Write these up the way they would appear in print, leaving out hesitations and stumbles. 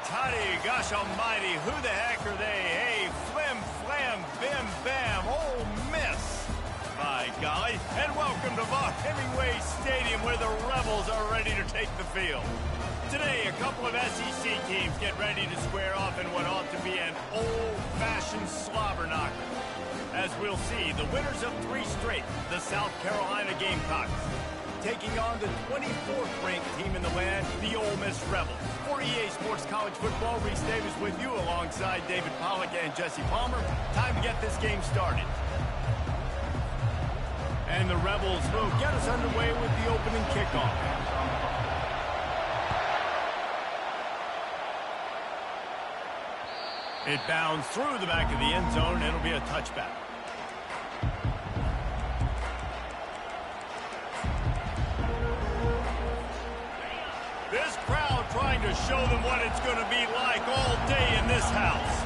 tutty, gosh almighty, who the heck are they? Hey, flim, flam, bim, bam, Ole Miss. By golly, and welcome to Vaught Hemingway Stadium where the Rebels are ready to take the field. Today, a couple of SEC teams get ready to square off in what ought to be an old-fashioned slobber knocker. As we'll see, the winners of 3 straight, the South Carolina Gamecocks, taking on the 24th ranked team in the land, the Ole Miss Rebels. For EA Sports College Football, Reese Davis with you alongside David Pollack and Jesse Palmer. Time to get this game started. And the Rebels will get us underway with the opening kickoff. It bounds through the back of the end zone, and it'll be a touchback. This crowd trying to show them what it's going to be like all day in this house.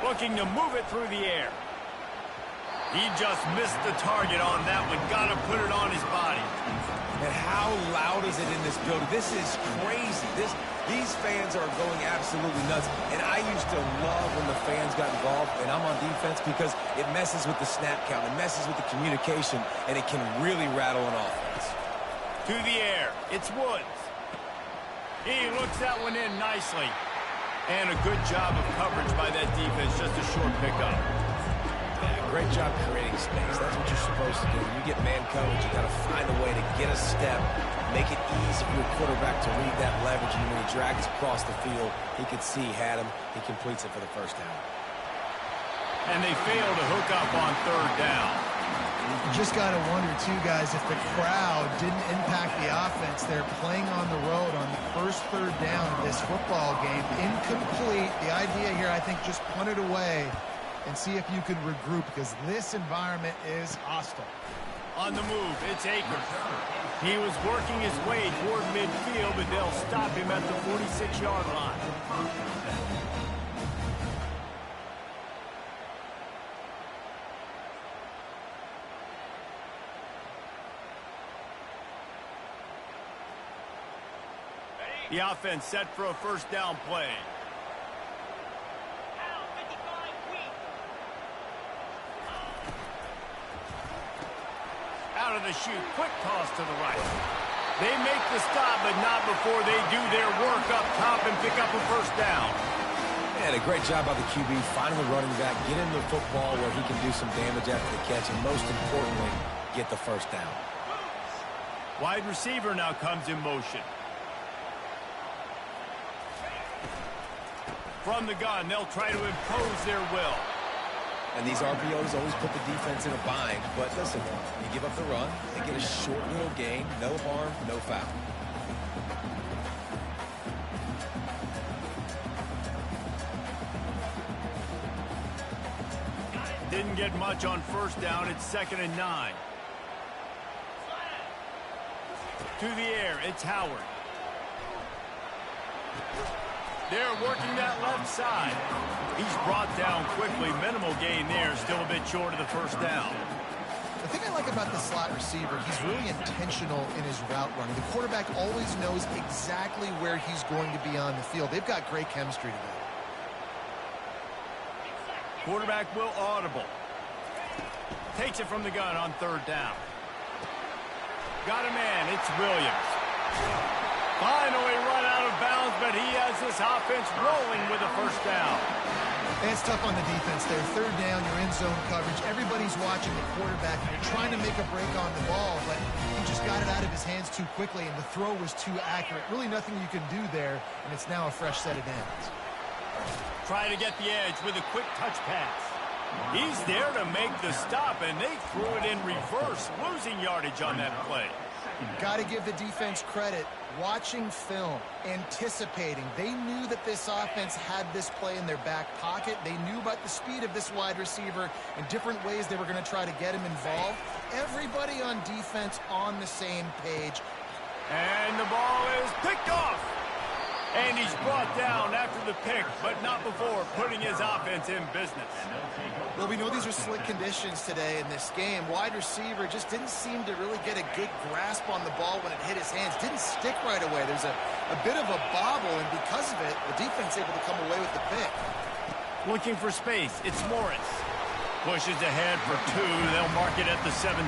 Looking to move it through the air. He just missed the target on that one. Got to put it on his body. And how loud is it in this building? This is crazy. These fans are going absolutely nuts. And I used to love when the fans got involved, and I'm on defense because it messes with the snap count. It messes with the communication, and it can really rattle an offense. To the air, it's Woods. He looks that one in nicely. And a good job of coverage by that defense, just a short pickup. Yeah, great job creating space. That's what you're supposed to do. When you get man coverage, you got to find a way to get a step, make it easy for your quarterback to read that leverage, and when he drags across the field, he can see he had him. He completes it for the first down. And they fail to hook up on 3rd down. You just got to wonder, too, guys, if the crowd didn't impact the offense. They're playing on the road on the first 3rd down of this football game. Incomplete. The idea here, I think, just punt it away and see if you can regroup, because this environment is hostile. On the move, it's Akers. He was working his way toward midfield, but they'll stop him at the 46-yard line. The offense set for a first down play. Out of the chute, quick toss to the right. They make the stop, but not before they do their work up top and pick up a first down. And a great job by the QB, finding the running back, get him the football where he can do some damage after the catch, and most importantly, get the first down. Wide receiver now comes in motion. From the gun, they'll try to impose their will. And these RPOs always put the defense in a bind. But listen, you give up the run, they get a short little gain, no harm, no foul. Didn't get much on first down. It's 2nd and 9. To the air, it's Howard. They're working that left side. He's brought down quickly. Minimal gain there. Still a bit short of the first down. The thing I like about the slot receiver, he's really intentional in his route running. The quarterback always knows exactly where he's going to be on the field. They've got great chemistry together. Quarterback will audible. Takes it from the gun on 3rd down. Got a man. It's Williams. Finally run out of bounds, but he has this offense rolling with a first down. And it's tough on the defense there. 3rd down, you're in zone coverage. Everybody's watching the quarterback. You're trying to make a break on the ball, but he just got it out of his hands too quickly, and the throw was too accurate. Really nothing you can do there, and it's now a fresh set of downs. Trying to get the edge with a quick touch pass. He's there to make the stop, and they threw it in reverse, losing yardage on that play. Got to give the defense credit. Watching film, anticipating. They knew that this offense had this play in their back pocket. They knew about the speed of this wide receiver and different ways they were going to try to get him involved. Everybody on defense on the same page. And the ball is picked off. And he's brought down after the pick, but not before putting his offense in business. Well, we know these are slick conditions today in this game. Wide receiver just didn't seem to really get a good grasp on the ball when it hit his hands. Didn't stick right away. There's a bit of a bobble, and because of it, the defense able to come away with the pick. Looking for space. It's Morris. Pushes ahead for 2. They'll mark it at the 17.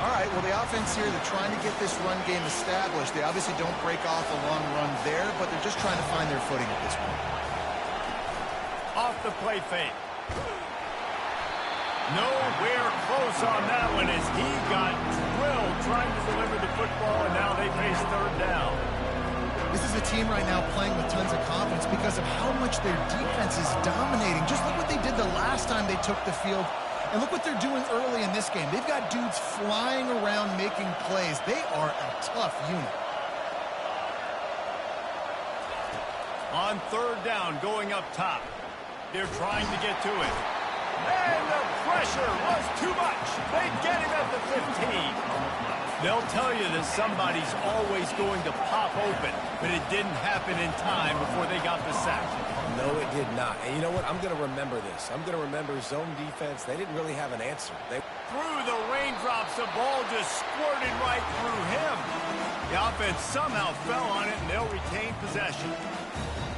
All right, well, the offense here, they're trying to get this run game established. They obviously don't break off a long run there, but they're just trying to find their footing at this point. Off the play fake. Nowhere close on that one as he got drilled trying to deliver the football, and now they face third down. This is a team right now playing with tons of confidence because of how much their defense is dominating. Just look what they did the last time they took the field. And look what they're doing early in this game. They've got dudes flying around making plays. They are a tough unit. On third down, going up top. They're trying to get to it. And the pressure was too much. They get him at the 15. They'll tell you that somebody's always going to pop open, but it didn't happen in time before they got the sack. No, it did not. And you know what? I'm going to remember this. I'm going to remember zone defense. They didn't really have an answer. Through the raindrops, the ball just squirted right through him. The offense somehow fell on it, and they'll retain possession.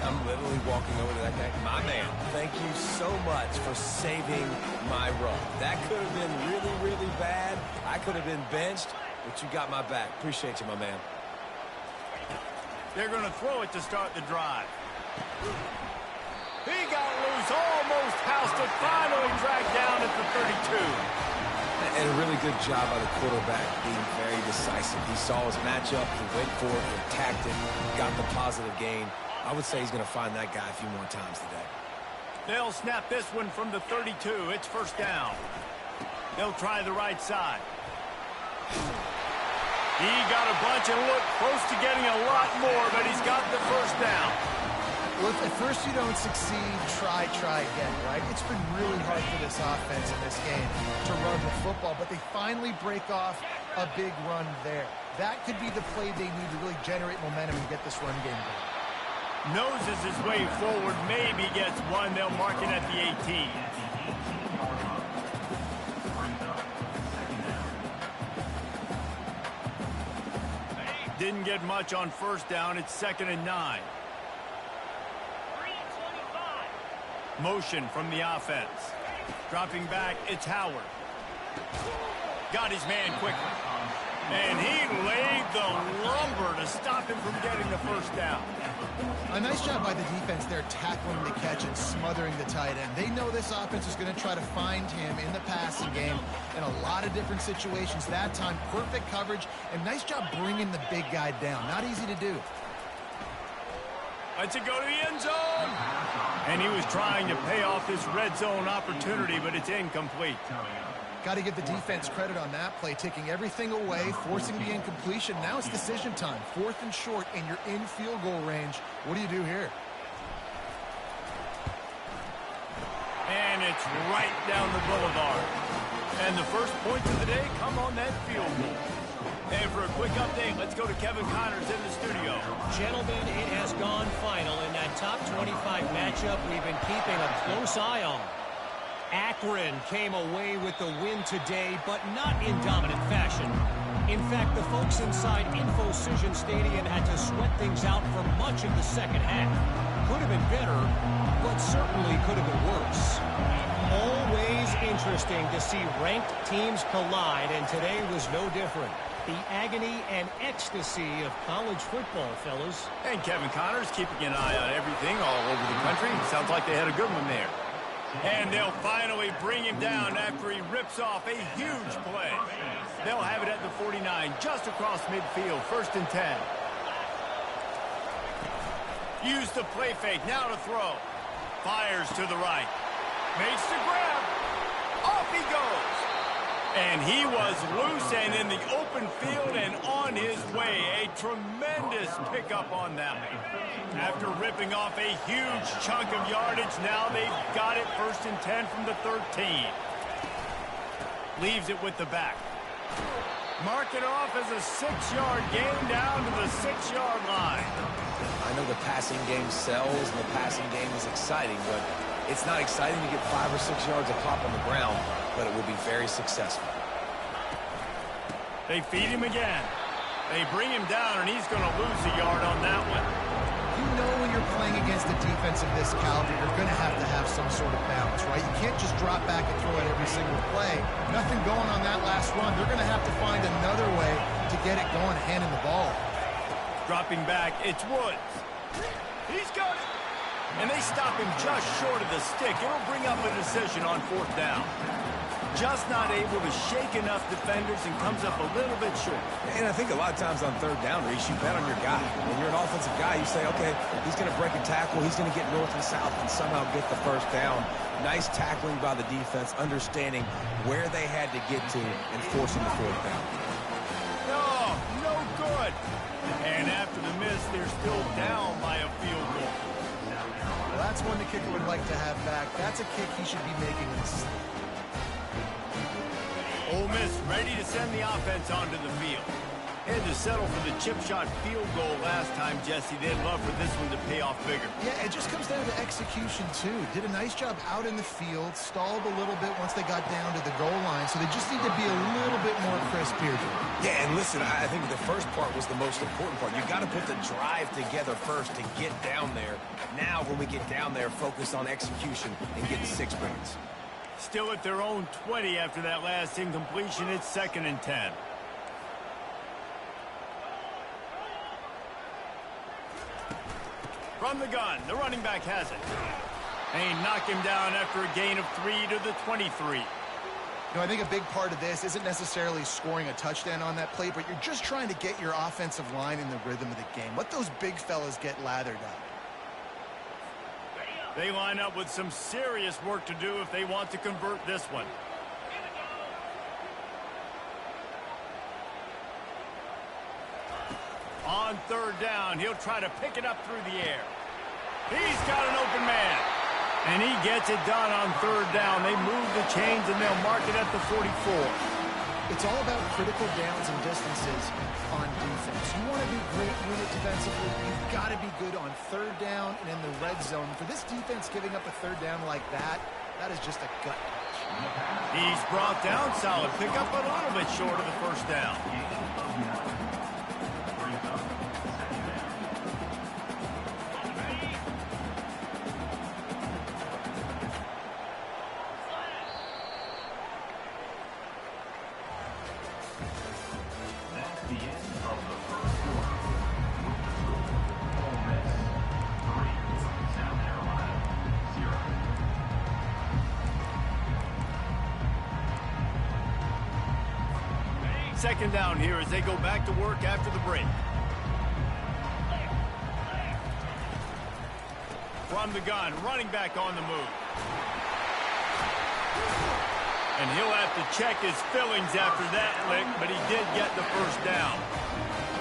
I'm literally walking over to that guy. My man, thank you so much for saving my run. That could have been really, really bad. I could have been benched, but you got my back. Appreciate you, my man. They're going to throw it to start the drive. He got loose, almost housed it, finally dragged down at the 32. And a really good job by the quarterback being very decisive. He saw his matchup, he went for it, he attacked it, got the positive gain. I would say he's going to find that guy a few more times today. They'll snap this one from the 32. It's first down. They'll try the right side. He got a bunch and looked close to getting a lot more, but he's got the first down. Well, if at first you don't succeed, try again, right? It's been really hard for this offense in this game to run the football, but they finally break off a big run there. That could be the play they need to really generate momentum and get this run game going. Noses his way forward, maybe gets one. They'll mark it at the 18. Didn't get much on first down. It's 2nd and 9. Motion from the offense. Dropping back, it's Howard. Got his man quickly. And he laid the lumber to stop him from getting the first down. A nice job by the defense there tackling the catch and smothering the tight end. They know this offense is going to try to find him in the passing game in a lot of different situations. That time, perfect coverage and nice job bringing the big guy down. Not easy to do. Let's it go to the end zone. And he was trying to pay off this red zone opportunity, but it's incomplete. Got to give the defense credit on that play, taking everything away, forcing the incompletion. Now it's decision time. 4th and short, and you're in field goal range. What do you do here? And it's right down the boulevard. And the first points of the day come on that field goal. And for a quick update, let's go to Kevin Connors in the studio. Gentlemen, it has gone final in that top 25 matchup we've been keeping a close eye on. Akron came away with the win today, but not in dominant fashion. In fact, the folks inside InfoCision Stadium had to sweat things out for much of the second half. Could have been better, but certainly could have been worse. Always interesting to see ranked teams collide, and today was no different. The agony and ecstasy of college football, fellas. And Kevin Connors keeping an eye on everything all over the country. Sounds like they had a good one there. And they'll finally bring him down after he rips off a huge play. They'll have it at the 49, just across midfield, 1st and 10. Use the play fake, now to throw. Fires to the right. Makes the grab. Off he goes. And he was loose and in the open field and on his way. A tremendous pickup on that one. After ripping off a huge chunk of yardage, now they've got it 1st and 10 from the 13. Leaves it with the back. Mark it off as a 6-yard gain down to the 6-yard line. I know the passing game sells and the passing game is exciting, but it's not exciting to get 5 or 6 yards of pop on the ground, but it will be very successful. They feed him again. They bring him down, and he's going to lose a yard on that one. You know when you're playing against a defense of this caliber, you're going to have some sort of balance, right? You can't just drop back and throw it every single play. Nothing going on that last run. They're going to have to find another way to get it going, handing the ball. Dropping back, it's Woods. He's got it. And they stop him just short of the stick. It'll bring up a decision on 4th down. Just not able to shake enough defenders and comes up a little bit short. And I think a lot of times on 3rd down, Reese, you bet on your guy. When you're an offensive guy, you say, okay, he's going to break a tackle, he's going to get north and south and somehow get the 1st down. Nice tackling by the defense, understanding where they had to get to and forcing the 4th down. No good. And after the miss, they're still down by a field goal. Well, that's one the kicker would like to have back. That's a kick he should be making in the sleep. Ole Miss ready to send the offense onto the field. Had to settle for the chip shot field goal last time, Jesse. They'd love for this one to pay off bigger. Yeah, it just comes down to execution, too. Did a nice job out in the field, stalled a little bit once they got down to the goal line, so they just need to be a little bit more crisp here. Yeah, and listen, I think the first part was the most important part. You got to put the drive together first to get down there. Now, when we get down there, focus on execution and getting 6 points. Still at their own 20 after that last incompletion. It's 2nd and 10. From the gun, the running back has it. They knock him down after a gain of 3 to the 23. You know, I think a big part of this isn't necessarily scoring a touchdown on that play, but you're just trying to get your offensive line in the rhythm of the game. Let those big fellas get lathered up. They line up with some serious work to do if they want to convert this one. On 3rd down, he'll try to pick it up through the air. He's got an open man. And he gets it done on 3rd down. They move the chains, and they'll mark it at the 44. It's all about critical downs and distances on defense. You want to be great unit defensively, you've got to be good on 3rd down and in the red zone. For this defense giving up a 3rd down like that, that is just a gut punch. He's brought down solid. Pick up a little bit short of the 1st down. Second down here as they go back to work after the break. From the gun, running back on the move. And he'll have to check his fillings after that lick, but he did get the 1st down.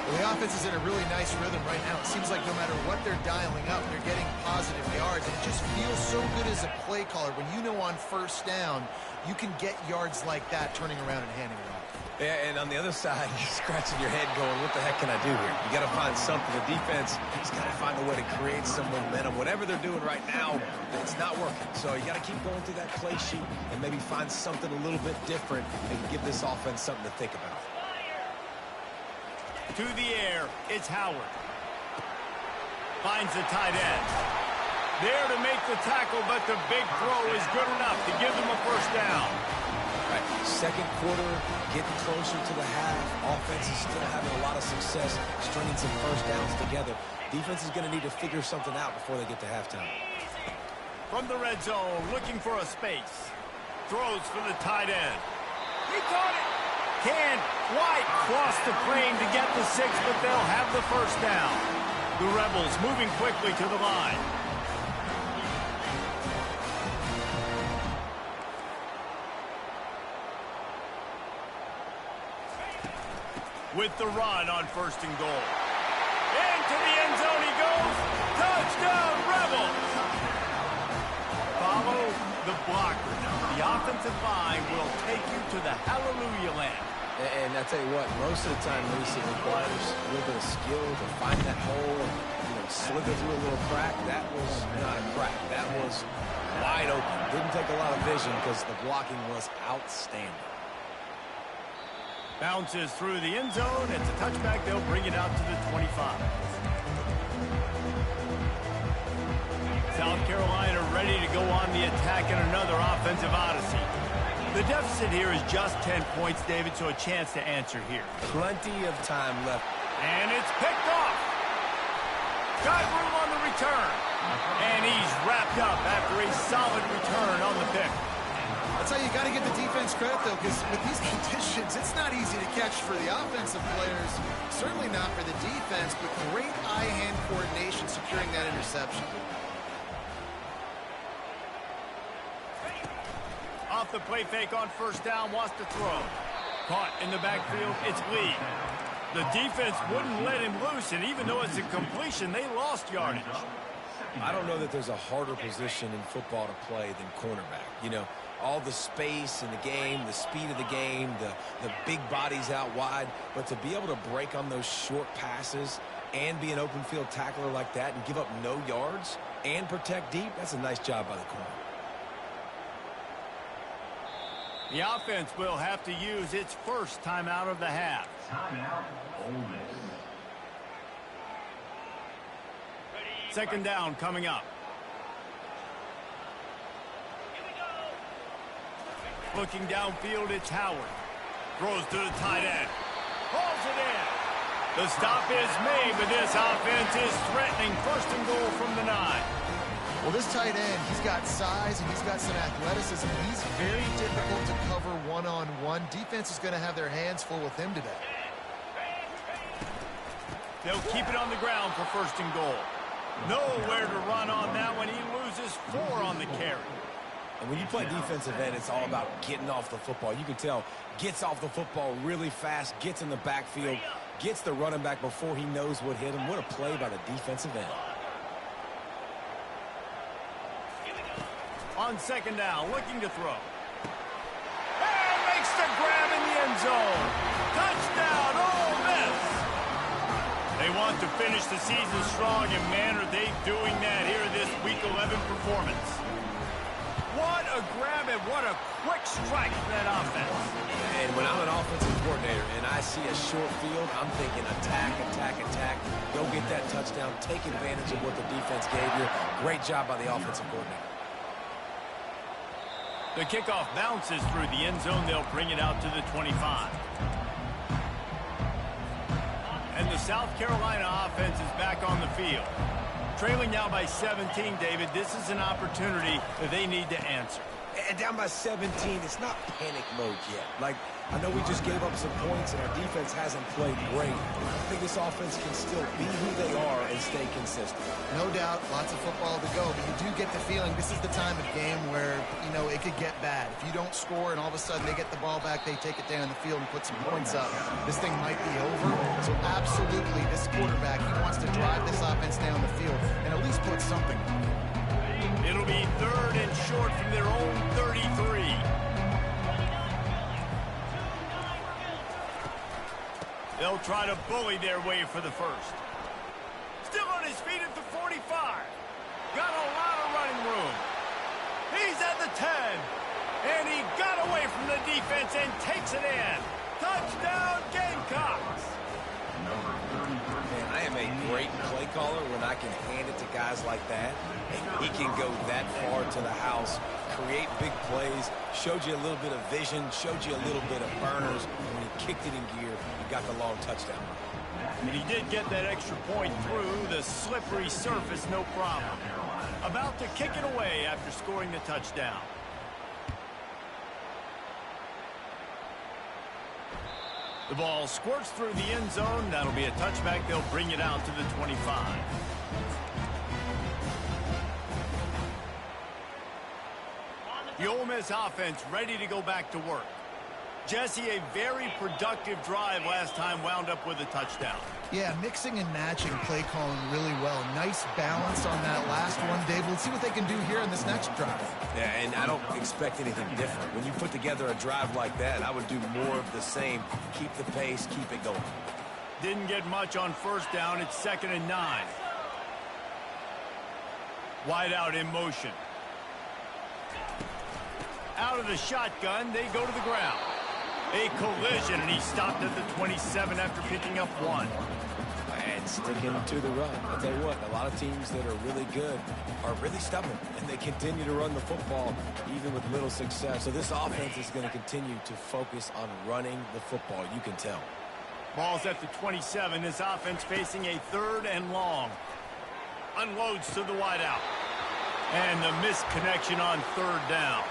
Well, the offense is in a really nice rhythm right now. It seems like no matter what they're dialing up, they're getting positive yards. And it just feels so good as a play caller when you know on 1st down, you can get yards like that turning around and handing it off. Yeah, and on the other side, you're scratching your head going, what the heck can I do here? You got to find something. The defense has got to find a way to create some momentum. Whatever they're doing right now, it's not working. So you got to keep going through that play sheet and maybe find something a little bit different and give this offense something to think about. To the air, it's Howard. Finds the tight end. There to make the tackle, but the big throw is good enough to give them a 1st down. Right. 2nd quarter, getting closer to the half. Offense is still having a lot of success stringing some 1st downs together. Defense is going to need to figure something out before they get to halftime. From the red zone, looking for a space. Throws for the tight end. He caught it. Can't quite cross the plane to get the 6, but they'll have the 1st down. The Rebels moving quickly to the line. With the run on 1st and goal. Into the end zone he goes. Touchdown, Rebels! Follow the blocker. The offensive line will take you to the hallelujah land. And I tell you what, most of the time, Lisa, it requires a little bit of skill to find that hole and, slither through a little crack. That was not a crack. That was wide open. Didn't take a lot of vision because the blocking was outstanding. Bounces through the end zone. It's a touchback. They'll bring it out to the 25. South Carolina ready to go on the attack in another offensive odyssey. The deficit here is just 10 points, David, so a chance to answer here. Plenty of time left. And it's picked off. Got room on the return. And he's wrapped up after a solid return on the pick. That's how you got to give the defense credit, though, because with these conditions, it's not easy to catch for the offensive players. Certainly not for the defense, but great eye-hand coordination securing that interception. Off the play fake on first down, wants to throw. Caught in the backfield, it's Lee. The defense wouldn't let him loose, and even though it's a completion, they lost yardage. I don't know that there's a harder position in football to play than cornerback. All the space in the game, the speed of the game, the big bodies out wide. But to be able to break on those short passes and be an open field tackler like that and give up no yards and protect deep, that's a nice job by the corner. The offense will have to use its first timeout of the half. Timeout, Ole Miss. Second down coming up. Looking downfield, it's Howard. Throws to the tight end. Pulls it in. The stop is made, but this offense is threatening. First and goal from the 9. Well, this tight end, he's got size and he's got some athleticism. He's very difficult to cover one-on-one. Defense is going to have their hands full with him today. They'll keep it on the ground for first and goal. Nowhere to run on that one. He loses 4 on the carry. And when you play defensive end, it's all about getting off the football. You can tell, gets off the football really fast, gets in the backfield, gets the running back before he knows what hit him. What a play by the defensive end. On second down, looking to throw. And makes the grab in the end zone. Touchdown, Ole Miss. They want to finish the season strong, and man, are they doing that here this Week 11 performance. What a grab and what a quick strike from that offense. And when I'm an offensive coordinator and I see a short field, I'm thinking attack, attack, attack. Go get that touchdown. Take advantage of what the defense gave you. Great job by the offensive coordinator. The kickoff bounces through the end zone. They'll bring it out to the 25. And the South Carolina offense is back on the field. Trailing now by 17, David. This is an opportunity that they need to answer. And down by 17, it's not panic mode yet. Like, I know we just gave up some points and our defense hasn't played great. I think this offense can still be who they are and stay consistent. No doubt, lots of football to go, but you do get the feeling this is the time of game where, it could get bad. If you don't score and all of a sudden they get the ball back, they take it down the field and put some points up, this thing might be over. So absolutely, this quarterback, he wants to drive this offense down the field and at least put something on it. It'll be third and short from their own 33. They'll try to bully their way for the first. Still on his feet at the 45. Got a lot of running room. He's at the 10. And he got away from the defense and takes it in. Touchdown, Gamecocks. Man, I am a great play caller when I can hand it to guys like that. And he can go that far to the house, create big plays, showed you a little bit of vision, showed you a little bit of burners. When he kicked it in gear, he got the long touchdown. And he did get that extra point through the slippery surface, no problem. About to kick it away after scoring the touchdown. The ball squirts through the end zone. That'll be a touchback. They'll bring it out to the 25. The Ole Miss offense ready to go back to work. Jesse, a very productive drive last time wound up with a touchdown. Yeah, mixing and matching play calling really well. Nice balance on that last one, Dave. Let's see what they can do here in this next drive. Yeah, and I don't expect anything different. When you put together a drive like that, I would do more of the same. Keep the pace, keep it going. Didn't get much on first down. It's 2nd and 9. Wide out in motion. Out of the shotgun, they go to the ground. A collision, and he stopped at the 27 after picking up 1. And sticking to the run. I'll tell you what, a lot of teams that are really good are really stubborn, and they continue to run the football even with little success. So this offense is going to continue to focus on running the football. You can tell. Ball's at the 27. This offense facing a 3rd and long. Unloads to the wideout. And the missed connection on 3rd down.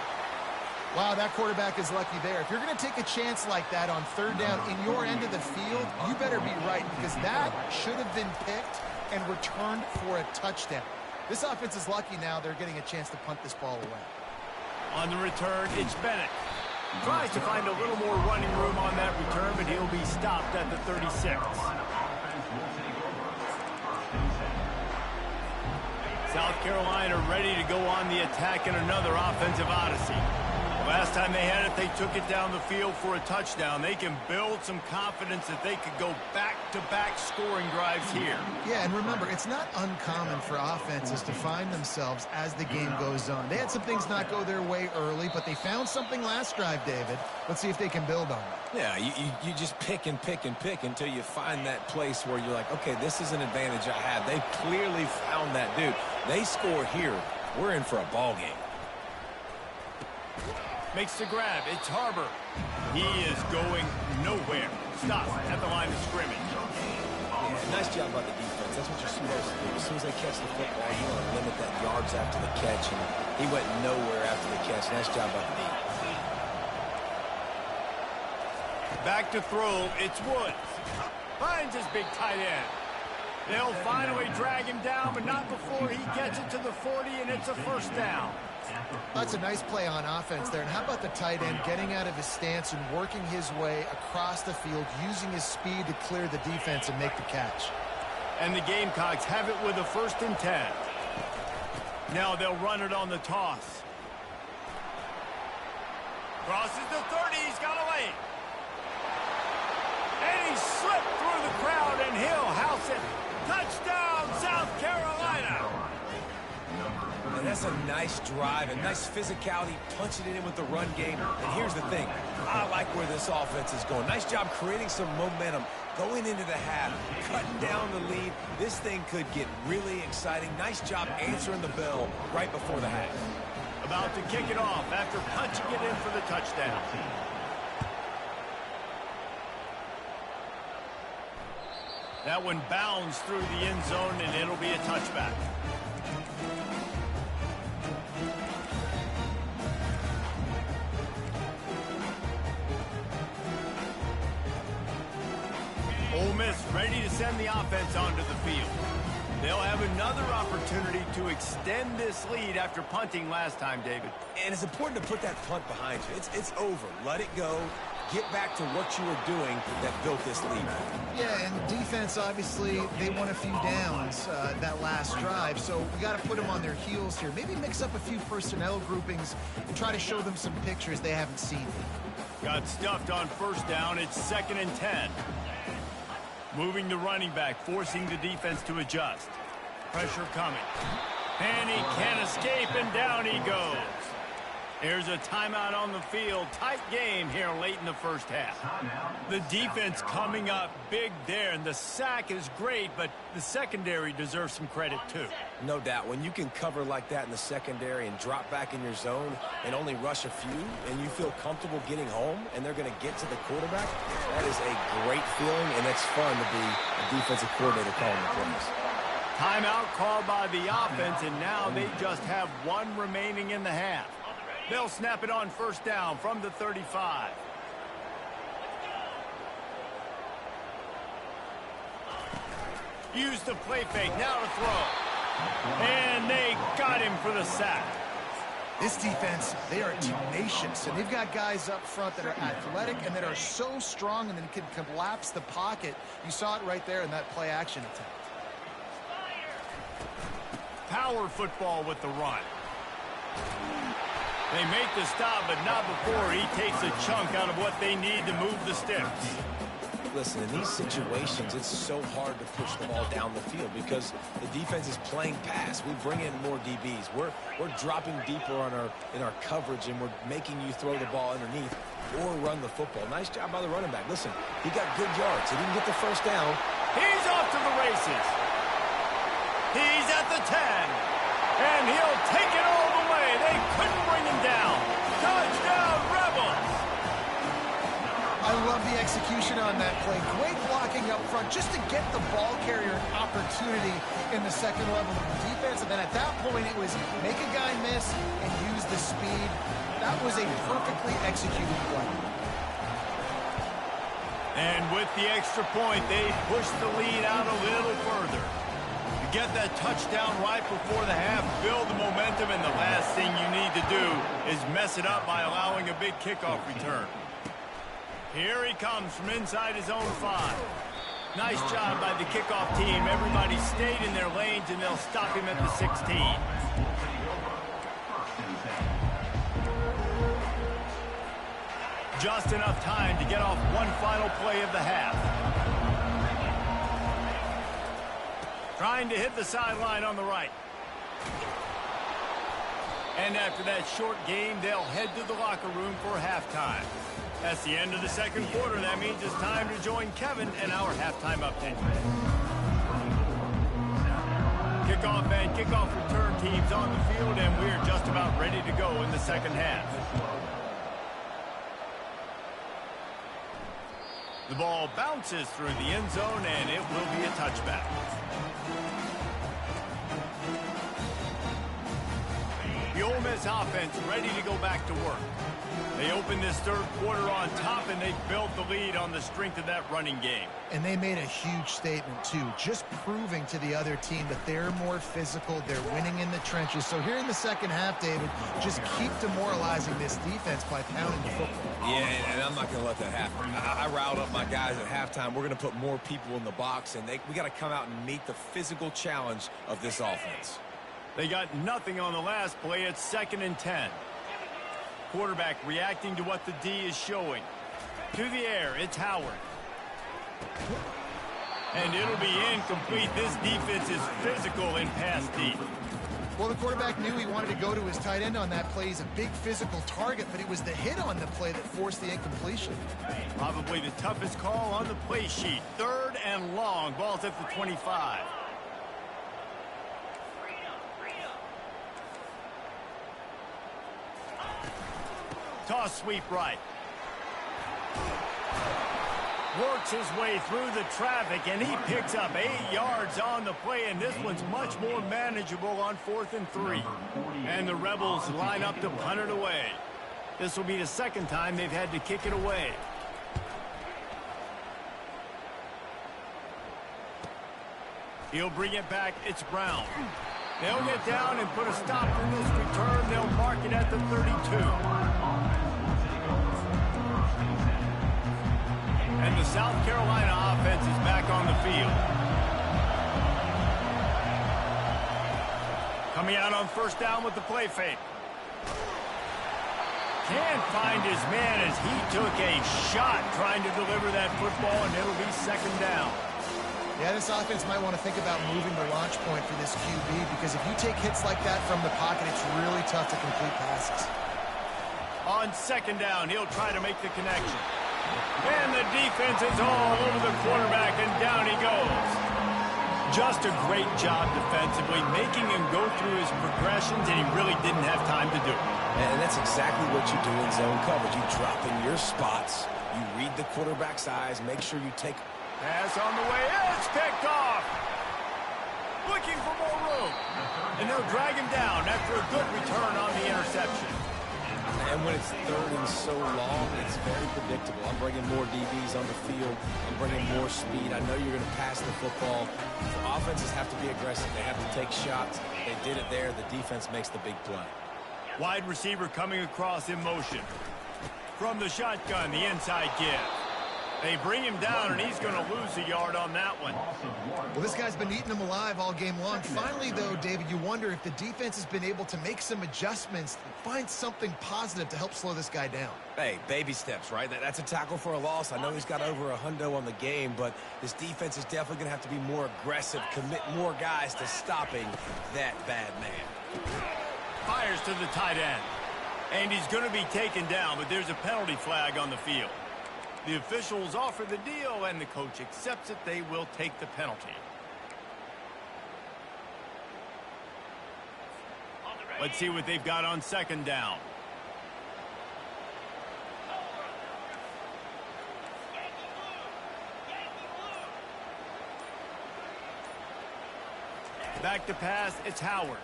Wow, that quarterback is lucky there. If you're going to take a chance like that on 3rd down in your end of the field, you better be right, because that should have been picked and returned for a touchdown. This offense is lucky now they're getting a chance to punt this ball away. On the return, it's Bennett. Tries to find a little more running room on that return, but he'll be stopped at the 36. South Carolina ready to go on the attack in another offensive odyssey. Last time they had it, they took it down the field for a touchdown. They can build some confidence that they could go back-to-back scoring drives here. Yeah, and remember, it's not uncommon for offenses to find themselves as the game goes on. They had some things not go their way early, but they found something last drive, David. Let's see if they can build on it. Yeah, you just pick and pick and pick until you find that place where you're like, okay, this is an advantage I have. They clearly found that dude. They score here, we're in for a ball game. Makes the grab. It's Harbor. He is going nowhere. Stop at the line of scrimmage. Yeah, nice job by the defense. That's what you're supposed to do. As soon as they catch the football, you want to limit that yards after the catch. And he went nowhere after the catch. Nice job by the D. Back to throw. It's Woods. Finds his big tight end. They'll finally drag him down, but not before he gets it to the 40, and it's a 1st down. That's a nice play on offense there. And how about the tight end getting out of his stance and working his way across the field, using his speed to clear the defense and make the catch. And the Gamecocks have it with a 1st and 10. Now they'll run it on the toss. Crosses the 30. He's got a lane. And he slipped through the crowd, and he'll house it. Touchdown, South Carolina. And that's a nice drive, a nice physicality, punching it in with the run game. And here's the thing. I like where this offense is going. Nice job creating some momentum, going into the half, cutting down the lead. This thing could get really exciting. Nice job answering the bell right before the half. About to kick it off after punching it in for the touchdown. That one bounds through the end zone, and it'll be a touchback. Ole Miss ready to send the offense onto the field. They'll have another opportunity to extend this lead after punting last time, David. And it's important to put that punt behind you. It's over. Let it go. Get back to what you were doing that built this lead. Yeah, and defense, obviously, they won a few downs that last drive, so we got to put them on their heels here. Maybe mix up a few personnel groupings and try to show them some pictures they haven't seen. Got stuffed on 1st down. It's 2nd and 10. Moving the running back, forcing the defense to adjust. Pressure coming. And he can't escape, and down he goes. There's a timeout on the field. Tight game here late in the 1st half. The defense coming up big there, and the sack is great, but the secondary deserves some credit too. No doubt. When you can cover like that in the secondary and drop back in your zone and only rush a few, and you feel comfortable getting home, and they're going to get to the quarterback, that is a great feeling, and it's fun to be a defensive coordinator calling the plays. Timeout called by the offense, and now they just have one remaining in the half. They'll snap it on 1st down from the 35. Use the play fake, now to throw. And they got him for the sack. This defense, they are tenacious, and they've got guys up front that are athletic and that are so strong and then can collapse the pocket. You saw it right there in that play-action attempt. Power football with the run. They make the stop, but not before he takes a chunk out of what they need to move the sticks. Listen, in these situations, it's so hard to push the ball down the field because the defense is playing pass. We bring in more DBs. We're dropping deeper in our coverage, and we're making you throw the ball underneath or run the football. Nice job by the running back. Listen, he got good yards. He didn't get the first down. He's off to the races. He's at the 10. And he'll take it all the way. They couldn't bring him down. Touchdown, Rebels. I love the execution on that play. Great blocking up front just to get the ball carrier an opportunity in the second level of the defense. And then at that point, it was make a guy miss and use the speed. That was a perfectly executed play. And with the extra point, they push the lead out a little further. You get that touchdown right before the half, build the momentum, and the last thing you need to do is mess it up by allowing a big kickoff return. Here he comes from inside his own 5. Nice job by the kickoff team. Everybody stayed in their lanes, and they'll stop him at the 16. Just enough time to get off one final play of the half. Trying to hit the sideline on the right. And after that short game, they'll head to the locker room for halftime. That's the end of the second quarter. That means it's time to join Kevin and our halftime update. Kickoff and kickoff return teams on the field, and we're just about ready to go in the second half. The ball bounces through the end zone, and it will be a touchback. The Ole Miss offense ready to go back to work. They opened this third quarter on top, and they built the lead on the strength of that running game. And they made a huge statement, too, just proving to the other team that they're more physical, they're winning in the trenches. So here in the second half, David, just keep demoralizing this defense by pounding the football. Yeah, and I'm not going to let that happen. I riled up my guys at halftime. We're going to put more people in the box, and we got to come out and meet the physical challenge of this offense. They got nothing on the last play. It's 2nd and 10. Quarterback reacting to what the D is showing. To the air, it's Howard. And it'll be incomplete. This defense is physical in pass D. Well, the quarterback knew he wanted to go to his tight end on that play. He's a big physical target, but it was the hit on the play that forced the incompletion. Probably the toughest call on the play sheet. 3rd and long. Ball's at the 25. Toss sweep right. Works his way through the traffic, and he picks up 8 yards on the play, and this one's much more manageable on 4th and 3. And the Rebels line up to punt it away. This will be the second time they've had to kick it away. He'll bring it back. It's Brown. They'll get down and put a stop to this return. They'll mark it at the 32. And the South Carolina offense is back on the field. Coming out on 1st down with the play fake. Can't find his man as he took a shot trying to deliver that football, and it'll be 2nd down. Yeah, this offense might want to think about moving the launch point for this QB, because if you take hits like that from the pocket, it's really tough to complete passes. On 2nd down, he'll try to make the connection. And the defense is all over the quarterback, and down he goes. Just a great job defensively, making him go through his progressions, and he really didn't have time to do it. And that's exactly what you do in zone coverage. You drop in your spots, you read the quarterback's eyes, make sure you take... Pass on the way, it's picked off. Looking for more room. And they'll drag him down after a good return on the interception. And when it's 3rd and so long, it's very predictable. I'm bringing more DBs on the field. I'm bringing more speed. I know you're going to pass the football. The offenses have to be aggressive. They have to take shots. They did it there. The defense makes the big play. Wide receiver coming across in motion. From the shotgun, the inside give. They bring him down, and he's going to lose a yard on that one. Well, this guy's been eating them alive all game long. Finally, though, David, you wonder if the defense has been able to make some adjustments, find something positive to help slow this guy down. Hey, baby steps, right? That's a tackle for a loss. I know he's got over a hundo on the game, but this defense is definitely going to have to be more aggressive, commit more guys to stopping that bad man. Fires to the tight end. And he's going to be taken down, but there's a penalty flag on the field. The officials offer the deal, and the coach accepts it. They will take the penalty. Let's see what they've got on second down. Back to pass, it's Howard.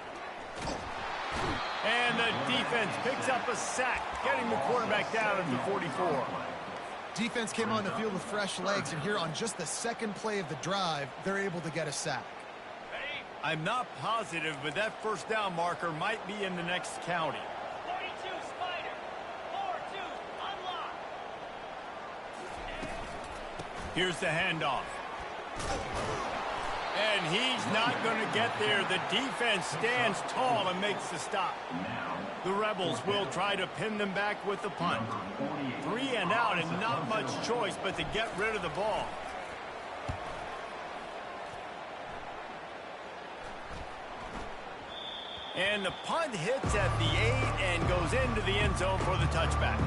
And the defense picks up a sack, getting the quarterback down at the 44. Defense came on the field with fresh legs, and here on just the second play of the drive, they're able to get a sack. I'm not positive, but that first down marker might be in the next county. 42 Spider, 4-2, unlock. Here's the handoff. And he's not going to get there. The defense stands tall and makes the stop. The Rebels will try to pin them back with the punt. 3 and out, and not much choice but to get rid of the ball. And the punt hits at the 8 and goes into the end zone for the touchback.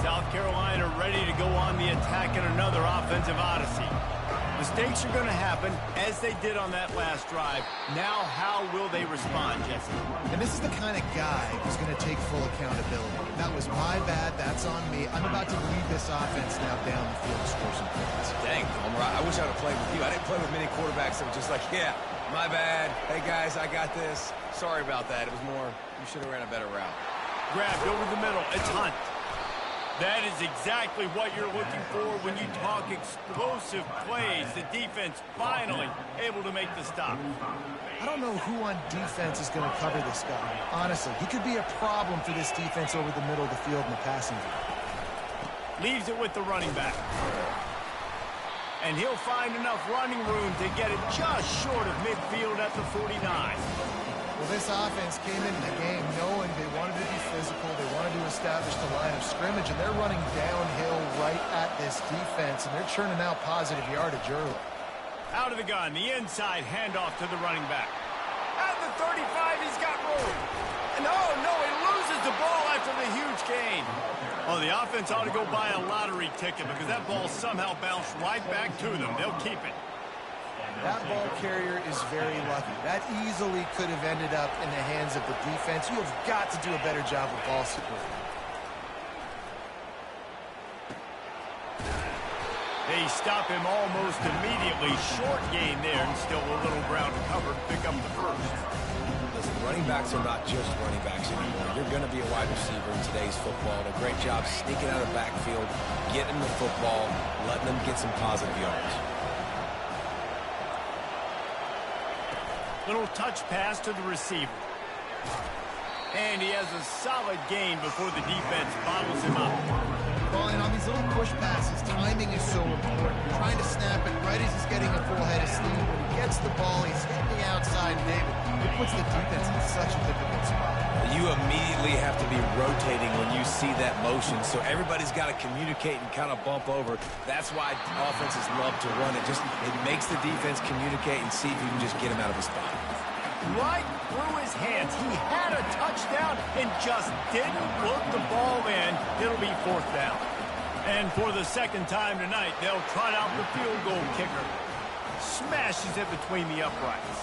South Carolina ready to go on the attack in another offensive odyssey. Mistakes are going to happen, as they did on that last drive. Now, how will they respond, Jesse? And this is the kind of guy who's going to take full accountability. That was my bad. That's on me. I'm about to lead this offense now down the field to score some points. Dang, Homer, I wish I'd have played with you. I didn't play with many quarterbacks that were just like, yeah, my bad. Hey, guys, I got this. Sorry about that. It was more, you should have ran a better route. Grabbed over the middle. It's Hunt. That is exactly what you're looking for when you talk explosive plays. The defense finally able to make the stop. I don't know who on defense is going to cover this guy. Honestly, he could be a problem for this defense over the middle of the field in the passing game. Leaves it with the running back. And he'll find enough running room to get it just short of midfield at the 49. Well, this offense came into the game knowing they wanted to be physical, they wanted to establish the line of scrimmage, and they're running downhill right at this defense, and they're churning out positive yardage early. Out of the gun, the inside handoff to the running back. At the 35, he's got room. And oh, no, he loses the ball after the huge gain. Oh, the offense ought to go buy a lottery ticket because that ball somehow bounced right back to them. They'll keep it. That ball carrier is very lucky. That easily could have ended up in the hands of the defense. You have got to do a better job with ball support. They stop him almost immediately. Short gain there, and still a little ground covered. Pick up the first. Listen, running backs are not just running backs anymore. You're going to be a wide receiver in today's football. And a great job sneaking out of the backfield, getting the football, letting them get some positive yards. Little touch pass to the receiver. And he has a solid gain before the defense bottles him up. Well, and on these little push passes, timing is so important. You're trying to snap it right as he's getting a full head of steam. When he gets the ball, he's hitting the outside, David. It puts the defense in such a difficult spot. You immediately have to be rotating when you see that motion, so everybody's got to communicate and kind of bump over. That's why offenses love to run it. It makes the defense communicate and see if you can just get him out of a spot. Right through his hands. He had a touchdown and just didn't look the ball in. It'll be fourth down. And for the second time tonight, they'll trot out the field goal kicker. Smashes it between the uprights.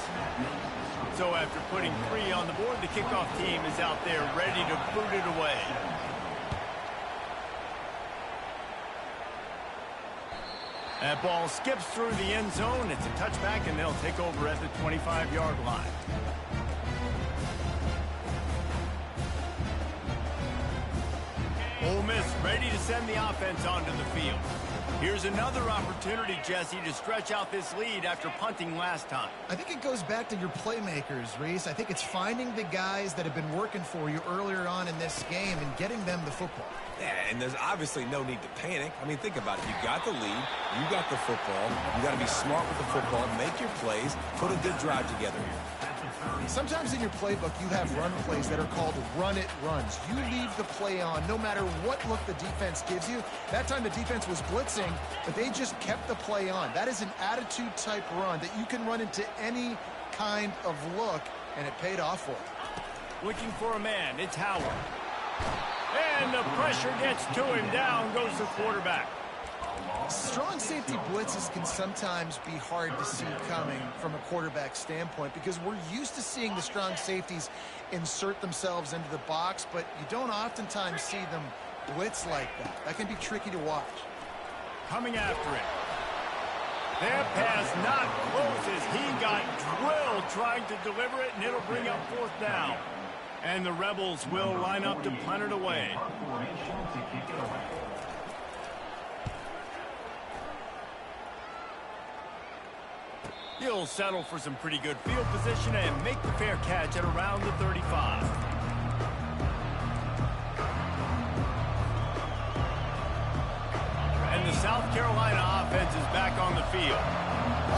So after putting 3 on the board, the kickoff team is out there ready to boot it away. That ball skips through the end zone. It's a touchback, and they'll take over at the 25-yard line. Ole Miss ready to send the offense onto the field. Here's another opportunity, Jesse, to stretch out this lead after punting last time. I think it goes back to your playmakers, Reese. I think it's finding the guys that have been working for you earlier on in this game and getting them the football. Yeah, and there's obviously no need to panic. I mean, think about it. You got the lead. You got the football. You got to be smart with the football, make your plays, put a good drive together here. Sometimes in your playbook, you have run plays that are called run-it runs. You leave the play on no matter what look the defense gives you. That time the defense was blitzing, but they just kept the play on. That is an attitude-type run that you can run into any kind of look, and it paid off for it. Looking for a man. It's Howard. And the pressure gets to him. Down goes the quarterback. Strong safety blitzes can sometimes be hard to see coming from a quarterback standpoint because we're used to seeing the strong safeties insert themselves into the box, but you don't oftentimes see them blitz like that. That can be tricky to watch. Coming after it. Their pass not close as he got drilled trying to deliver it, and it'll bring up 4th down. And the Rebels will line up to punt it away. He'll settle for some pretty good field position and make the fair catch at around the 35. And the South Carolina offense is back on the field.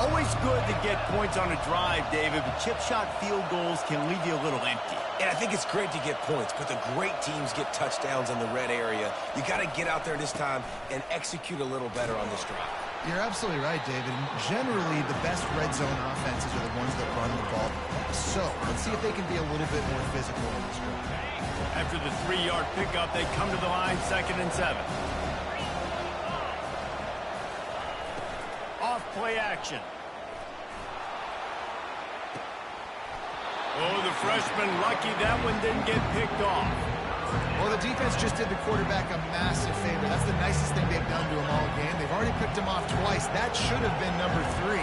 Always good to get points on a drive, David, but chip shot field goals can leave you a little empty. And I think it's great to get points, but the great teams get touchdowns in the red area. You got to get out there this time and execute a little better on this drive. You're absolutely right, David. Generally, the best red zone offenses are the ones that run the ball. So, let's see if they can be a little bit more physical in this drive. After the 3-yard pickup, they come to the line, 2nd and 7. Off play action. Oh, the freshman lucky that one didn't get picked off. Well, the defense just did the quarterback a massive favor. That's the nicest thing they've done to him all game. They've already picked him off twice. That should have been number 3.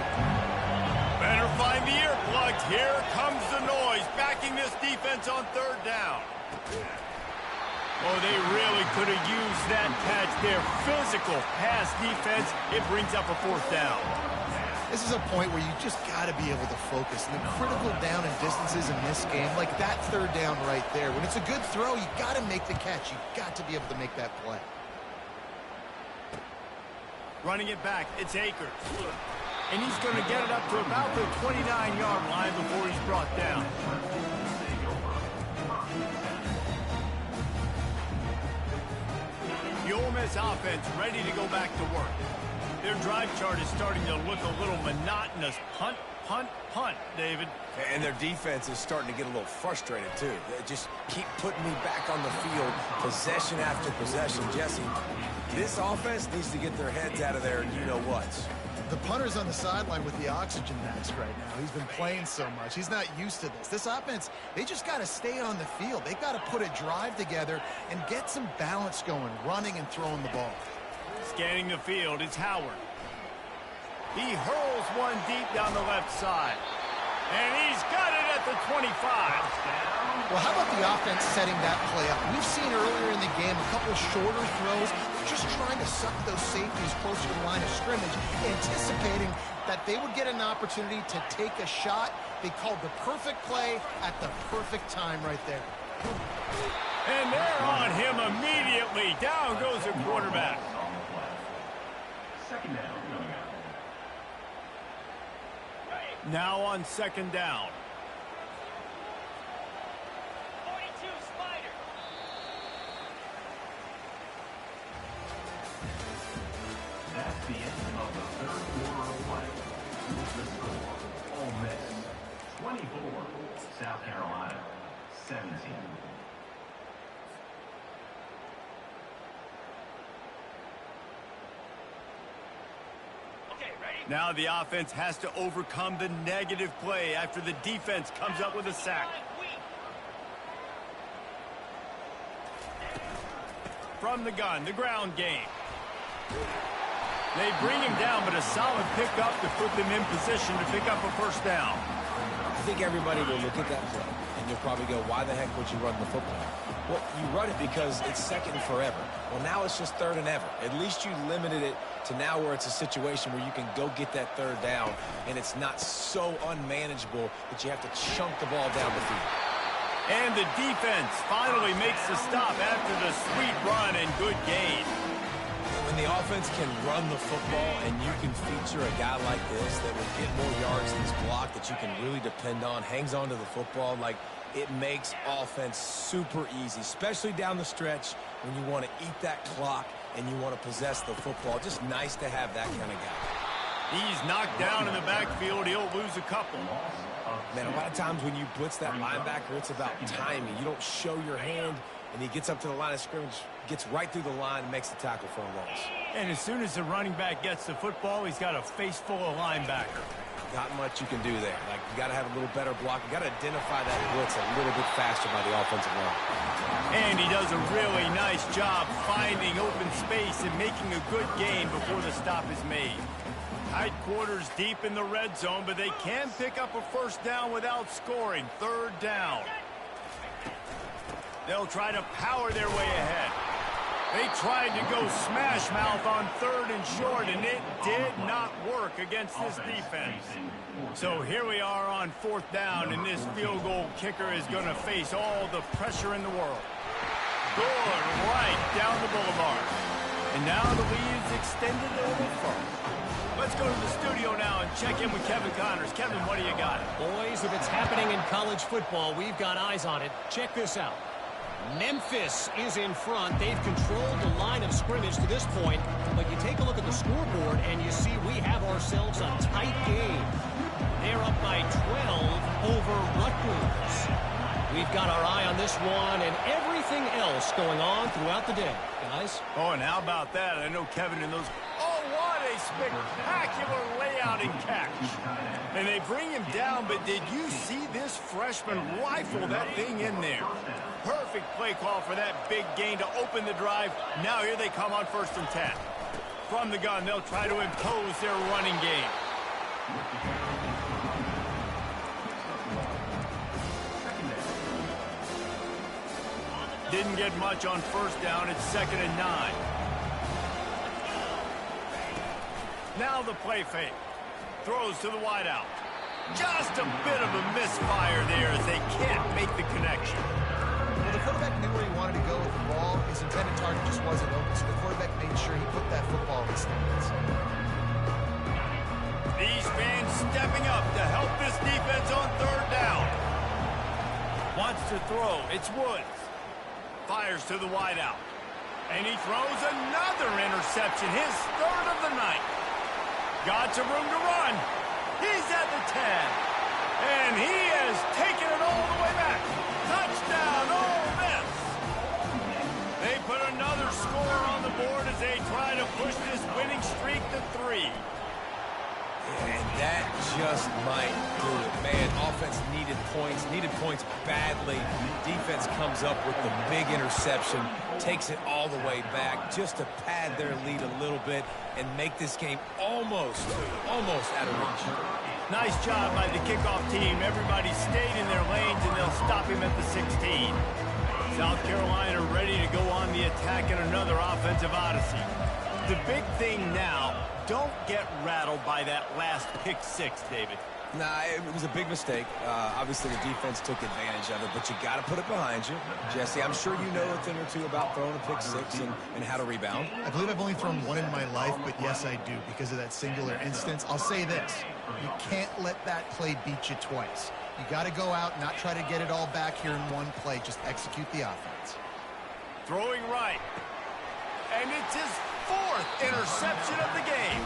Better find the earplugs. Here comes the noise, backing this defense on 3rd down. Oh, they really could have used that catch there. Physical pass defense. It brings up a 4th down. This is a point where you just got to be able to focus. And the critical down and distances in this game, like that 3rd down right there, when it's a good throw, you got to make the catch. You got to be able to make that play. Running it back, it's Akers. And he's going to get it up to about the 29-yard line before he's brought down. The Ole Miss offense ready to go back to work. Their drive chart is starting to look a little monotonous. Punt, punt, punt, David. And their defense is starting to get a little frustrated, too. They just keep putting me back on the field, possession after possession. Jesse, this offense needs to get their heads out of there and you-know-whats. The punter's on the sideline with the oxygen mask right now. He's been playing so much. He's not used to this. This offense, they just got to stay on the field. They've got to put a drive together and get some balance going, running and throwing the ball. Scanning the field, it's Howard. He hurls one deep down the left side. And he's got it at the 25. Well, how about the offense setting that play up? We've seen earlier in the game a couple shorter throws, just trying to suck those safeties closer to the line of scrimmage, anticipating that they would get an opportunity to take a shot. They called the perfect play at the perfect time right there. And they're on him immediately. Down goes the quarterback. 2nd down. Now on 2nd down. 42 Spider. That's the end of the 3rd quarter of play. The score, Ole Miss 24, South Carolina 17. Now the offense has to overcome the negative play after the defense comes up with a sack. From the gun, the ground game. They bring him down, but a solid pickup to put them in position to pick up a 1st down. I think everybody will look at that play, and you'll probably go, why the heck would you run the football? Well, you run it because it's second and forever. Well, now it's just third and ever. At least you limited it to now where it's a situation where you can go get that third down, and it's not so unmanageable that you have to chunk the ball down the field. And the defense finally makes the stop after the sweet run and good gain. When the offense can run the football and you can feature a guy like this that will get more yards than his block that you can really depend on, hangs on to the football, like it makes offense super easy, especially down the stretch when you want to eat that clock and you want to possess the football. Just nice to have that kind of guy. He's knocked down in the backfield. He'll lose a couple. Man, a lot of times when you blitz that linebacker, it's about timing. You don't show your hand, and he gets up to the line of scrimmage, gets right through the line, and makes the tackle for a loss. And as soon as the running back gets the football, he's got a face full of linebacker. Not much you can do there. Like, you got to have a little better block. You got to identify that blitz a little bit faster by the offensive line. And he does a really nice job finding open space and making a good gain before the stop is made. Tight quarters deep in the red zone, but they can pick up a first down without scoring. Third down. They'll try to power their way ahead. They tried to go smash mouth on third and short, and it did not work against this defense. So here we are on fourth down, and this field goal kicker is going to face all the pressure in the world. Good right down the boulevard. And now the lead is extended a little further. Let's go to the studio now and check in with Kevin Connors. Kevin, what do you got? Boys, if it's happening in college football, we've got eyes on it. Check this out. Memphis is in front. They've controlled the line of scrimmage to this point, but you take a look at the scoreboard and you see we have ourselves a tight game. They're up by 12 over Rutgers. We've got our eye on this one and everything else going on throughout the day, guys. Oh, and how about that? I know Kevin and those... Oh, what a spectacular layout and catch. And they bring him down, but did you see this freshman rifle that thing in there? Perfect play call for that big gain to open the drive. Now here they come on 1st and 10. From the gun, they'll try to impose their running game. Didn't get much on first down. It's 2nd and 9. Now the play fake. Throws to the wideout. Just a bit of a misfire there as they can't make the connection. Well, the quarterback knew where he wanted to go with the ball. His intended target just wasn't open, so the quarterback made sure he put that football in his hands. These fans stepping up to help this defense on 3rd down. Wants to throw. It's Woods. Fires to the wideout. And he throws another interception, his 3rd of the night. Got some room to run. He's at the 10. And he has taken it all the way back. Touchdown, Ole Miss. They put another score on the board as they try to push this winning streak to 3. And that just might do it. Man, offense needed points badly. Defense comes up with the big interception, takes it all the way back just to pad their lead a little bit and make this game almost out of reach. Nice job by the kickoff team. Everybody stayed in their lanes, and they'll stop him at the 16. South Carolina ready to go on the attack in another offensive odyssey. The big thing now, don't get rattled by that last pick 6, David. Nah, it was a big mistake. Obviously, the defense took advantage of it, but you got to put it behind you. Jesse, I'm sure you know a thing or two about throwing a pick 6 and how to rebound. I believe I've only thrown one in my life, but yes, I do, because of that singular instance. I'll say this. You can't let that play beat you twice. You got to go out, not try to get it all back here in one play. Just execute the offense. Throwing right. And it's his 4th interception of the game.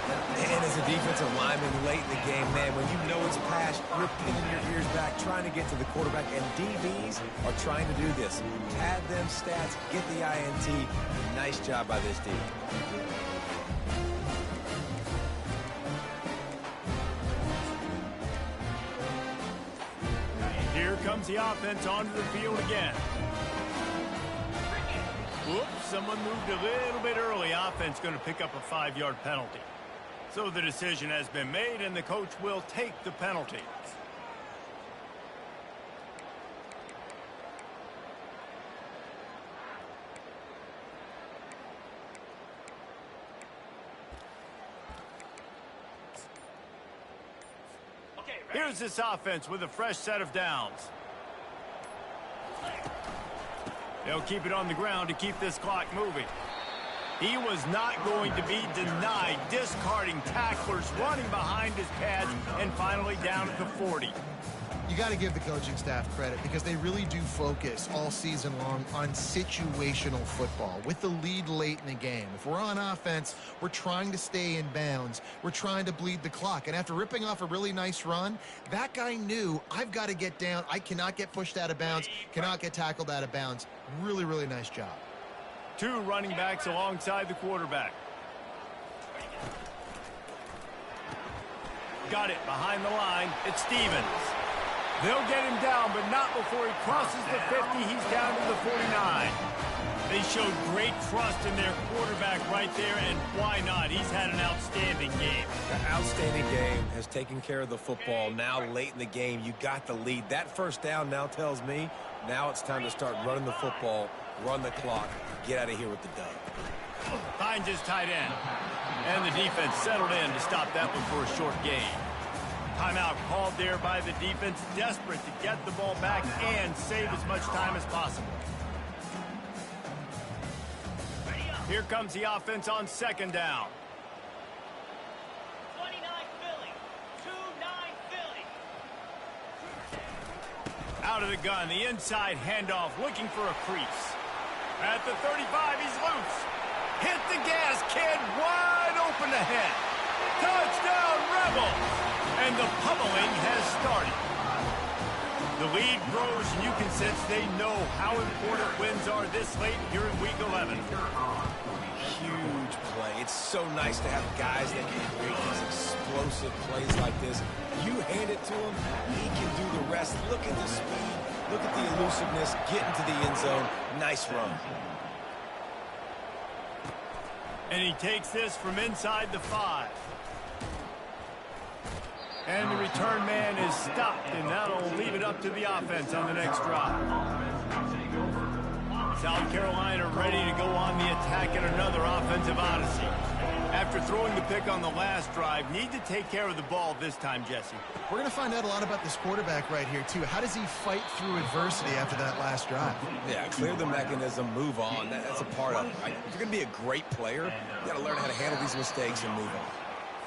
And as a defensive lineman late in the game, man, when you know it's a pass, you're pinning your ears back, trying to get to the quarterback, and DBs are trying to do this. Pad them stats, get the INT. Nice job by this D. Here comes the offense onto the field again. Whoops, someone moved a little bit early. Offense going to pick up a 5-yard penalty. So the decision has been made, and the coach will take the penalty. Here's this offense with a fresh set of downs. They'll keep it on the ground to keep this clock moving. He was not going to be denied, discarding tacklers, running behind his pads, and finally down at the 40. You got to give the coaching staff credit because they really do focus all season long on situational football with the lead late in the game. If we're on offense, we're trying to stay in bounds. We're trying to bleed the clock. And after ripping off a really nice run, that guy knew, I've got to get down. I cannot get pushed out of bounds, cannot get tackled out of bounds. Really, really nice job. Two running backs alongside the quarterback. Got it behind the line. It's Stevens. They'll get him down, but not before he crosses the 50. He's down to the 49. They showed great trust in their quarterback right there, and why not? He's had an outstanding game. An outstanding game, has taken care of the football. Now late in the game, you got the lead. That first down now tells me now it's time to start running the football, run the clock, get out of here with the dub. Finds his tight end. And the defense settled in to stop that one for a short gain. Timeout called there by the defense, desperate to get the ball back and save as much time as possible. Here comes the offense on second down. 29 Philly. 2-9 Philly. Out of the gun, the inside handoff, looking for a crease. At the 35, he's loose. Hit the gas, kid, wide open ahead. Touchdown, Rebels! And the pummeling has started. The lead grows, and you can sense they know how important wins are this late here in Week 11. Huge play. It's so nice to have guys that can create these explosive plays like this. You hand it to him, he can do the rest. Look at the speed. Look at the elusiveness. Get into the end zone. Nice run. And he takes this from inside the 5. And the return man is stopped, and that'll leave it up to the offense on the next drive. South Carolina ready to go on the attack in another offensive odyssey. After throwing the pick on the last drive, need to take care of the ball this time, Jesse. We're going to find out a lot about this quarterback right here, too. How does he fight through adversity after that last drive? Yeah, clear the mechanism, move on. That's a part of it, right? If you're going to be a great player, you got to learn how to handle these mistakes and move on.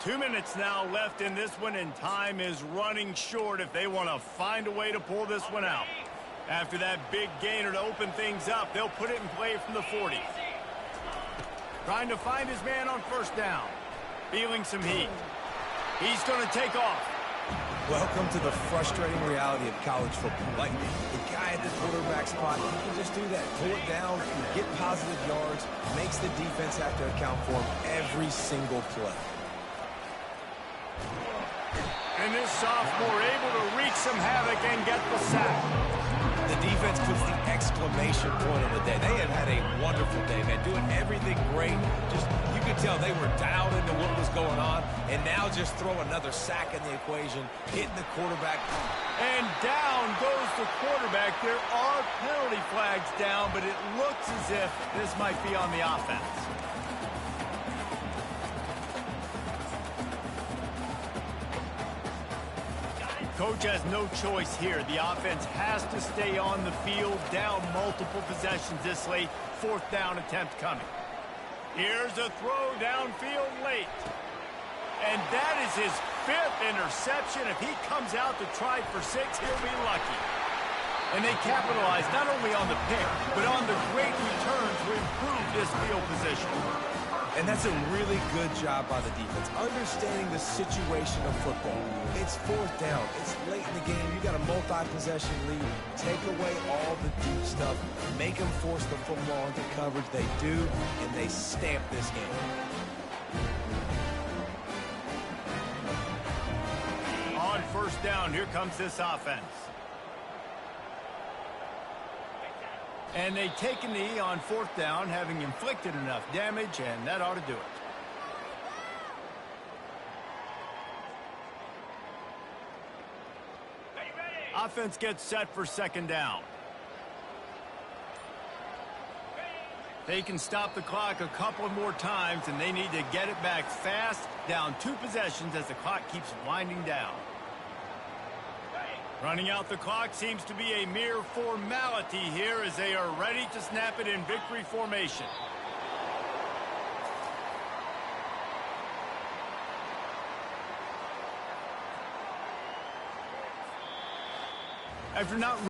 2 minutes now left in this one, and time is running short if they want to find a way to pull this one out. After that big gainer to open things up, they'll put it in play from the 40. Trying to find his man on first down. Feeling some heat. He's going to take off. Welcome to the frustrating reality of college football. Like, the guy at the quarterback spot, he can just do that. Pull it down, get positive yards, makes the defense have to account for him every single play. And this sophomore able to wreak some havoc and get the sack. The defense puts the exclamation point on the day. They have had a wonderful day, man. Doing everything great. Just, you could tell they were dialed into what was going on. And now just throw another sack in the equation, hitting the quarterback. And down goes the quarterback. There are penalty flags down, but it looks as if this might be on the offense. Coach has no choice here. The offense has to stay on the field, down multiple possessions this late. Fourth down attempt coming. Here's a throw downfield late. And that is his 5th interception. If he comes out to try for 6, he'll be lucky. And they capitalize not only on the pick, but on the great return to improve this field position. And that's a really good job by the defense, understanding the situation of football. It's fourth down. It's late in the game. You got a multi-possession lead. Take away all the deep stuff. Make them force the football into coverage. They do, and they stamp this game. On first down, here comes this offense. And they take a knee on fourth down, having inflicted enough damage, and that ought to do it. Offense gets set for second down. They can stop the clock a couple of more times, and they need to get it back fast, down 2 possessions as the clock keeps winding down. Running out the clock seems to be a mere formality here as they are ready to snap it in victory formation. After not